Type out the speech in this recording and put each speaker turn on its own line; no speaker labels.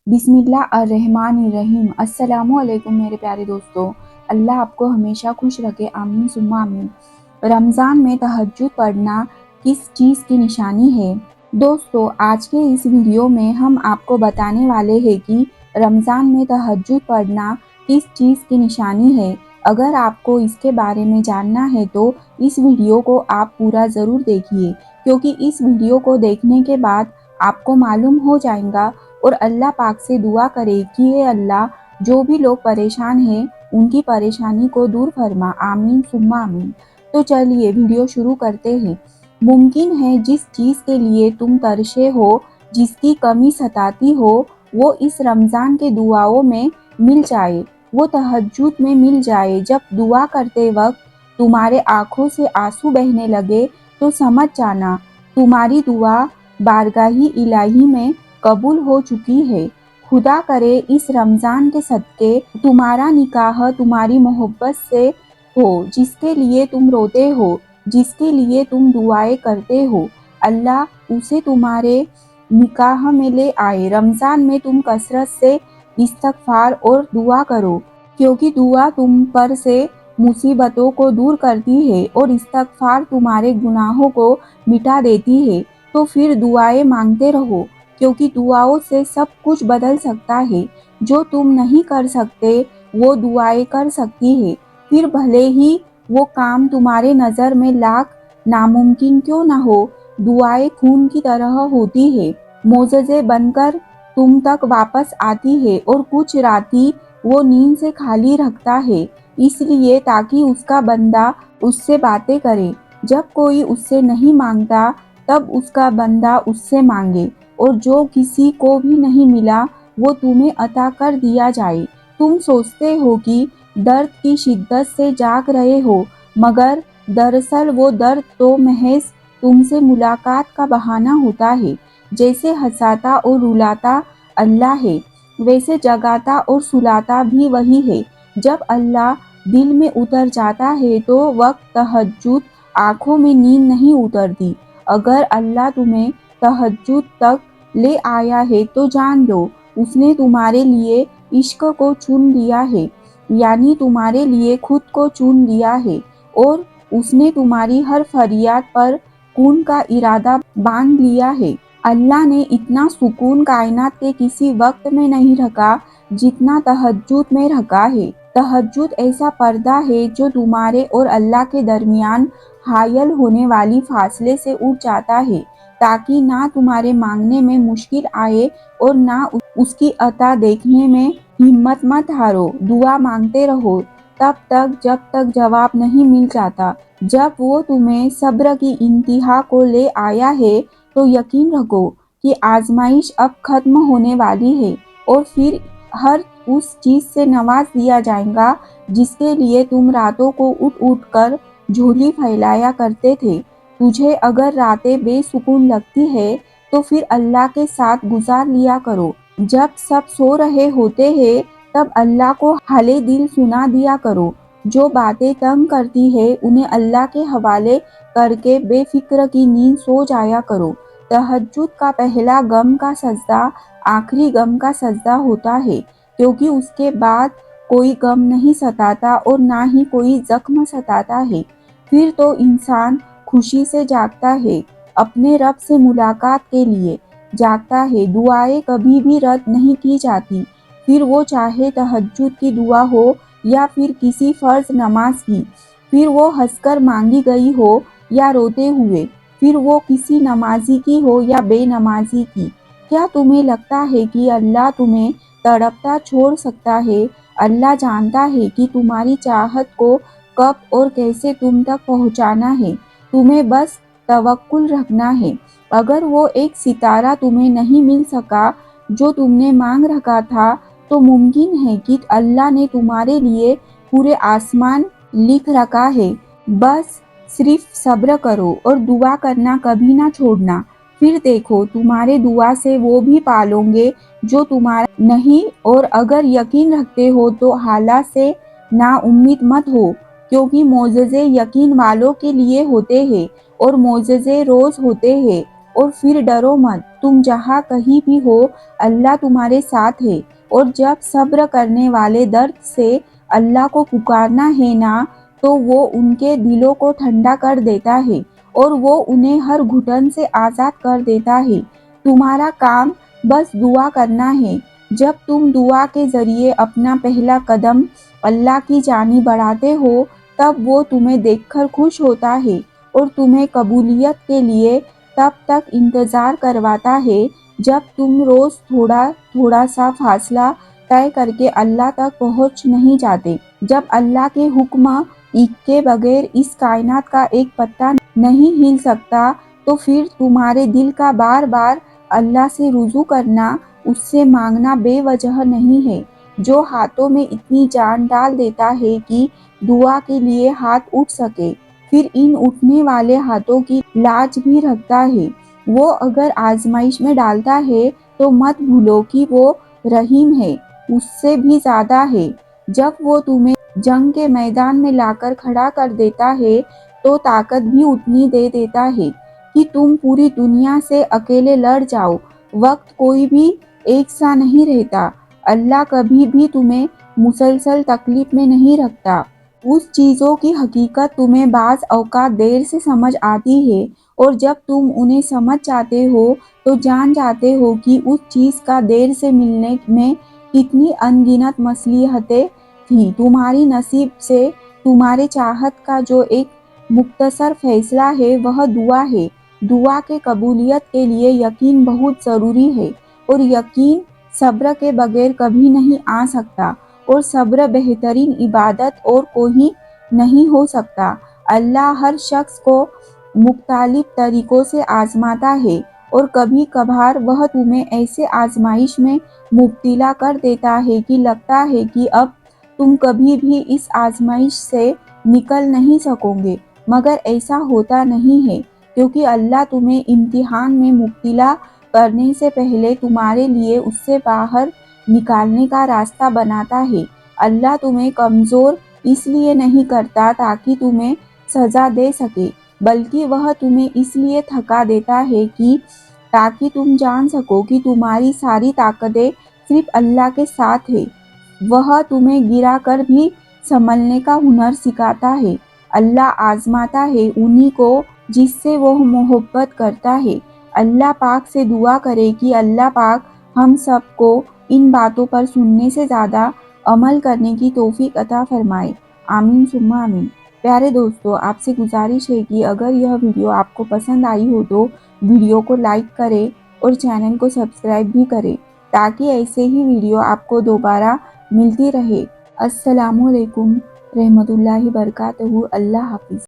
बिस्मिल्लाहिर्रहमानिर्रहीम। अस्सलामु अलैकुम मेरे प्यारे दोस्तों। अल्लाह आपको हमेशा खुश रखे, आमीन सुम्मा आमीन। रमज़ान में तहज्जुद पढ़ना किस चीज़ की निशानी है? दोस्तों, आज के इस वीडियो में हम आपको बताने वाले हैं कि रमज़ान में तहज्जुद पढ़ना किस चीज़ की निशानी है। अगर आपको इसके बारे में जानना है तो इस वीडियो को आप पूरा ज़रूर देखिए, क्योंकि इस वीडियो को देखने के बाद आपको मालूम हो जाएगा। और अल्लाह पाक से दुआ करे कि ये अल्लाह, जो भी लोग परेशान हैं उनकी परेशानी को दूर फरमा, आमीन सुम्मा आमीन। तो चलिए वीडियो शुरू करते हैं। मुमकिन है जिस चीज़ के लिए तुम तरसे हो, जिसकी कमी सताती हो, वो इस रमज़ान के दुआओं में मिल जाए, वो तहज्जुद में मिल जाए। जब दुआ करते वक्त तुम्हारे आँखों से आंसू बहने लगे तो समझ जाना तुम्हारी दुआ बारगाही इलाही में कबूल हो चुकी है। खुदा करे इस रमज़ान के सदके तुम्हारा निकाह तुम्हारी मोहब्बत से हो, जिसके लिए तुम रोते हो, जिसके लिए तुम दुआएं करते हो, अल्लाह उसे तुम्हारे निकाह में ले आए। रमज़ान में तुम कसरत से इस्तगफार और दुआ करो, क्योंकि दुआ तुम पर से मुसीबतों को दूर करती है और इस्तगफार तुम्हारे गुनाहों को मिटा देती है। तो फिर दुआएं मांगते रहो, क्योंकि दुआओं से सब कुछ बदल सकता है। जो तुम नहीं कर सकते वो दुआएं कर सकती है, फिर भले ही वो काम तुम्हारे नज़र में लाख नामुमकिन क्यों ना हो। दुआएं खून की तरह होती है, मोज़ेज़े बनकर तुम तक वापस आती है और कुछ राती वो नींद से खाली रखता है, इसलिए ताकि उसका बंदा उससे बातें करे। जब कोई उससे नहीं मांगता तब उसका बंदा उससे मांगे, और जो किसी को भी नहीं मिला वो तुम्हें अता कर दिया जाए। तुम सोचते हो कि दर्द की शिद्दत से जाग रहे हो, मगर दरअसल वो दर्द तो महज तुमसे मुलाकात का बहाना होता है। जैसे हंसाता और रुलाता अल्लाह है, वैसे जगाता और सुलाता भी वही है। जब अल्लाह दिल में उतर जाता है तो वक्त तहज्जुद आँखों में नींद नहीं उतरती। अगर अल्लाह तुम्हें तहज्जुद तक ले आया है तो जान लो उसने तुम्हारे लिए इश्क को चुन लिया है, यानी तुम्हारे लिए खुद को चुन लिया है, और उसने तुम्हारी हर फरियाद पर खून का इरादा बांध लिया है। अल्लाह ने इतना सुकून कायनात के किसी वक्त में नहीं रखा जितना तहज्जुद में रखा है। तहज्जुद ऐसा पर्दा है जो तुम्हारे और अल्लाह के दरमियान हायल होने वाली फासले से उठ जाता है, ताकि ना तुम्हारे मांगने में मुश्किल आए और ना उसकी अता देखने में हिम्मत मत हारो। दुआ मांगते रहो तब तक जब तक जवाब नहीं मिल जाता। जब वो तुम्हें सब्र की इंतहा को ले आया है तो यकीन रखो कि आजमाइश अब खत्म होने वाली है, और फिर हर उस चीज़ से नवाज दिया जाएगा जिसके लिए तुम रातों को उठ उठ कर झोली फैलाया करते थे। तुझे अगर रातें बेसुकून लगती है तो फिर अल्लाह के साथ गुजार लिया करो। जब सब सो रहे होते हैं तब अल्लाह को हाले दिल सुना दिया करो। जो बातें तंग करती है उन्हें अल्लाह के हवाले करके बेफिक्र की नींद सो जाया करो। तहज्जुद का पहला गम का सजदा आखिरी गम का सजदा होता है, क्योंकि उसके बाद कोई गम नहीं सताता और ना ही कोई जख्म सताता है। फिर तो इंसान खुशी से जागता है, अपने रब से मुलाकात के लिए जागता है। दुआएं कभी भी रद्द नहीं की जाती, फिर वो चाहे तहज्जुद की दुआ हो या फिर किसी फ़र्ज नमाज की, फिर वो हंसकर मांगी गई हो या रोते हुए, फिर वो किसी नमाजी की हो या बेनमाजी की। क्या तुम्हें लगता है कि अल्लाह तुम्हें तड़पता छोड़ सकता है? अल्लाह जानता है कि तुम्हारी चाहत को कब और कैसे तुम तक पहुंचाना है। तुम्हें बस तवक्कुल रखना है। अगर वो एक सितारा तुम्हें नहीं मिल सका जो तुमने मांग रखा था, तो मुमकिन है कि अल्लाह ने तुम्हारे लिए पूरे आसमान लिख रखा है। बस सिर्फ सब्र करो और दुआ करना कभी ना छोड़ना। फिर देखो तुम्हारे दुआ से वो भी पालोगे जो तुम्हारा नहीं। और अगर यकीन रखते हो तो हालात से ना उम्मीद मत हो, क्योंकि मोज़ेज़े यकीन वालों के लिए होते हैं और मोज़ेज़े रोज़ होते हैं। اور پھر ڈرو مت، تم جہاں کہیں بھی ہو اللہ تمہارے ساتھ ہے۔ اور جب صبر کرنے والے درد سے اللہ کو پکارنا ہے نا، تو وہ ان کے دلوں کو ٹھنڈا کر دیتا ہے اور وہ انہیں ہر گھٹن سے آزاد کر دیتا ہے۔ تمہارا کام بس دعا کرنا ہے۔ جب تم دعا کے ذریعے اپنا پہلا قدم اللہ کی جانب بڑھاتے ہو، تب وہ تمہیں دیکھ کر خوش ہوتا ہے اور تمہیں قبولیت کے لیے تب تک انتظار کرواتا ہے جب تم روز تھوڑا تھوڑا سا فاصلہ طے کر کے اللہ تک پہنچ نہیں جاتے۔ جب اللہ کے حکم کے بغیر اس کائنات کا ایک پتا نہیں ہل سکتا، تو پھر تمہارے دل کا بار بار اللہ سے رجوع کرنا، اس سے مانگنا بے وجہ نہیں ہے، جو ہاتھوں میں اتنی جان ڈال دیتا ہے کہ دعا کے لیے ہاتھ اٹھ سکے، پھر ان اٹھنے والے ہاتھوں کی لاج بھی رکھتا ہے۔ وہ اگر آزمائش میں ڈالتا ہے تو مت بھولو کہ وہ رحیم ہے، اس سے بھی زیادہ ہے۔ جب وہ تمہیں جنگ کے میدان میں لا کر کھڑا کر دیتا ہے تو طاقت بھی اتنی دے دیتا ہے کہ تم پوری دنیا سے اکیلے لڑ جاؤ۔ وقت کوئی بھی ایک سا نہیں رہتا، اللہ کبھی بھی تمہیں مسلسل تکلیف میں نہیں رکھتا۔ اس چیزوں کی حقیقت تمہیں بعض اوقات دیر سے سمجھ آتی ہے، اور جب تم انہیں سمجھ جاتے ہو تو جان جاتے ہو کہ اس چیز کا دیر سے ملنے میں کتنی ان گنت مصلحتیں تھیں۔ تمہاری نصیب سے تمہارے چاہت کا جو ایک مختصر فیصلہ ہے وہ دعا ہے۔ دعا کے قبولیت کے لیے یقین بہت ضروری ہے، اور یقین صبر کے بغیر کبھی نہیں آ سکتا، اور صبر بہترین عبادت اور کوئی نہیں ہو سکتا۔ اللہ ہر شخص کو مختلف طریقوں سے آزماتا ہے، اور کبھی کبھار وہ تمہیں ایسے آزمائش میں مبتلا کر دیتا ہے کہ لگتا ہے کہ اب تم کبھی بھی اس آزمائش سے نکل نہیں سکو گے، مگر ایسا ہوتا نہیں ہے، کیونکہ اللہ تمہیں امتحان میں مبتلا کرنے سے پہلے تمہارے لیے اس سے باہر نکالنے کا راستہ بناتا ہے۔ اللہ تمہیں کمزور اس لیے نہیں کرتا تاکہ تمہیں سزا دے سکے، بلکہ وہ تمہیں اس لیے تھکا دیتا ہے کہ تاکہ تم جان سکو کہ تمہاری ساری طاقتیں صرف اللہ کے ساتھ ہیں۔ وہ تمہیں گرا کر بھی سنبھلنے کا ہنر سکھاتا ہے۔ اللہ آزماتا ہے انہی کو جس سے وہ محبت کرتا ہے۔ اللہ پاک سے دعا کریں کہ اللہ پاک ہم سب کو ان باتوں پر سننے سے زیادہ عمل کرنے کی توفیق عطا فرمائے، آمین ثم آمین۔ پیارے دوستو، آپ سے گزارش ہے کہ اگر یہ ویڈیو آپ کو پسند آئی ہو تو ویڈیو کو لائک کریں اور چینل کو سبسکرائب بھی کریں، تاکہ ایسے ہی ویڈیو آپ کو دوبارہ ملتی رہے۔ السلام علیکم رحمۃ اللہ وبرکاتہ۔ اللہ حافظ۔